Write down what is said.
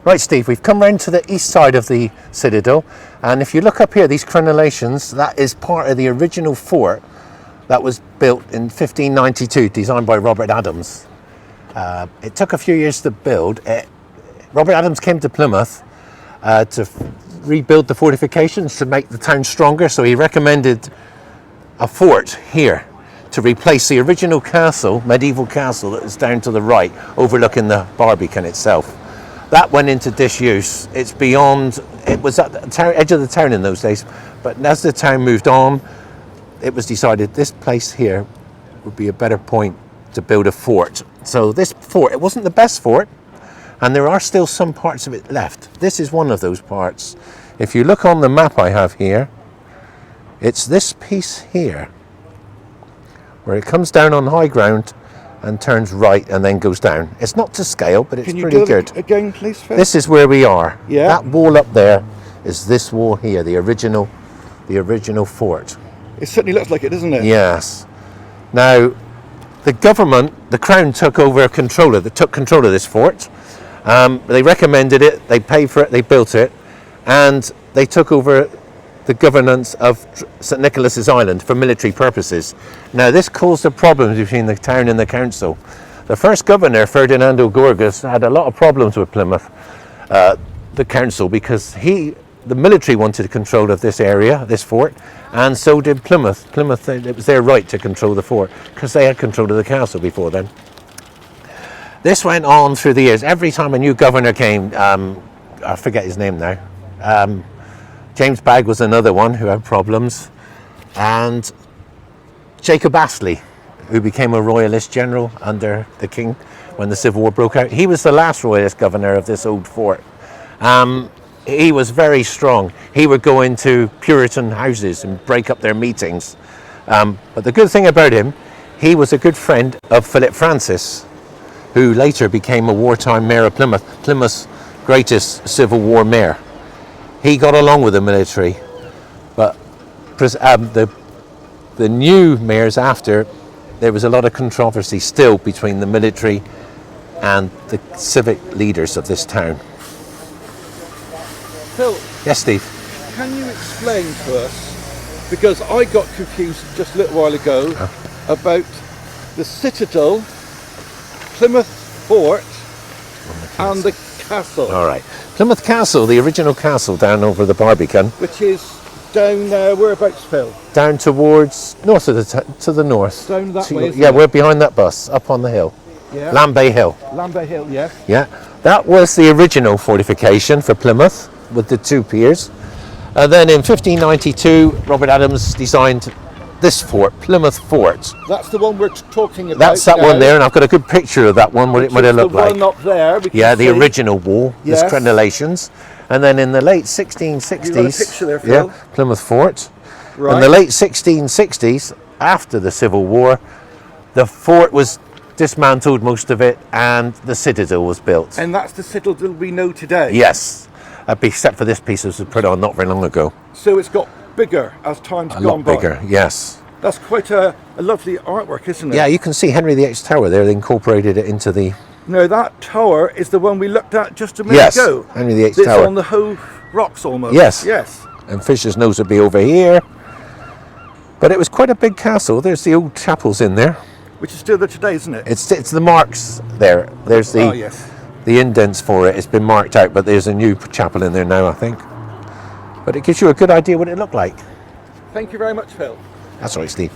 Right, Steve, we've come round to the east side of the citadel, and if you look up here, these crenellations, that is part of the original fort that was built in 1592, designed by Robert Adams. It took a few years to build. Robert Adams came to Plymouth to rebuild the fortifications to make the town stronger, so he recommended a fort here to replace the original castle, medieval castle, that was down to the right, overlooking the Barbican itself. That went into disuse. It's beyond, it was at the edge of the town in those days, but as the town moved on, it was decided this place here would be a better point to build a fort. So this fort, it wasn't the best fort, and there are still some parts of it left. This is one of those parts. If you look on the map I have here, it's this piece here, where it comes down on high ground and turns right and then goes down. It's not to scale, but it's pretty good. Again, please, Phil? This is where we are. Yeah. That wall up there is this wall here, the original fort. It certainly looks like it, doesn't it? Yes. Now, the government, the Crown took control of this fort. They recommended it, they paid for it, they built it, and they took over the governance of St Nicholas's Island for military purposes. Now, this caused a problem between the town and the council. The first governor, Ferdinando Gorgas, had a lot of problems with Plymouth, the council, because the military wanted control of this area, this fort, and so did Plymouth. Plymouth, it was their right to control the fort, because they had control of the castle before then. This went on through the years. Every time a new governor came, I forget his name now, James Bagg was another one who had problems, and Jacob Astley, who became a royalist general under the king when the Civil War broke out. He was the last royalist governor of this old fort. He was very strong. He would go into Puritan houses and break up their meetings. But the good thing about him, he was a good friend of Philip Francis, who later became a wartime mayor of Plymouth, Plymouth's greatest Civil War mayor. He got along with the military, but the new mayors after, there was a lot of controversy still between the military and the civic leaders of this town. Phil. Yes, Steve? Can you explain to us, because I got confused just a little while ago about the citadel, Plymouth Fort, and the castle. All right. Plymouth Castle, the original castle down over the Barbican. Which is down whereabouts, Phil? Down towards north of to the north. Down that way, yeah, we're behind that bus, up on the hill. Yeah. Lambay Hill. Lambay Hill, yes. Yeah. That was the original fortification for Plymouth with the two piers. And then in 1592, Robert Adams designed this fort, Plymouth Fort. That's the one we're talking about. That's that now, one there, and I've got a good picture of that one, what it looked like. The one up there. Yeah, the original wall, yes. There's crenellations. And then in the late 1660s, you got a picture there, Phil? Yeah, Plymouth Fort. Right. In the late 1660s, after the Civil War, the fort was dismantled, most of it, and the citadel was built. And that's the citadel we know today? Yes, except for this piece that was put on not very long ago. So it's got bigger as time's gone by? A lot bigger, yes. That's quite a lovely artwork, isn't it? Yeah, you can see Henry VIII's tower there. They incorporated it into the... No, that tower is the one we looked at just a minute ago. Yes, Henry VIII's it's tower. on the Hove Rocks almost. Yes. Yes. And Fisher's Nose would be over here. But it was quite a big castle. There's the old chapels in there. Which is still there today, isn't it? It's the marks there. There's the yes. the indents for it. It's been marked out, but there's a new chapel in there now, I think. But it gives you a good idea what it looked like. Thank you very much, Phil. That's right, Steve.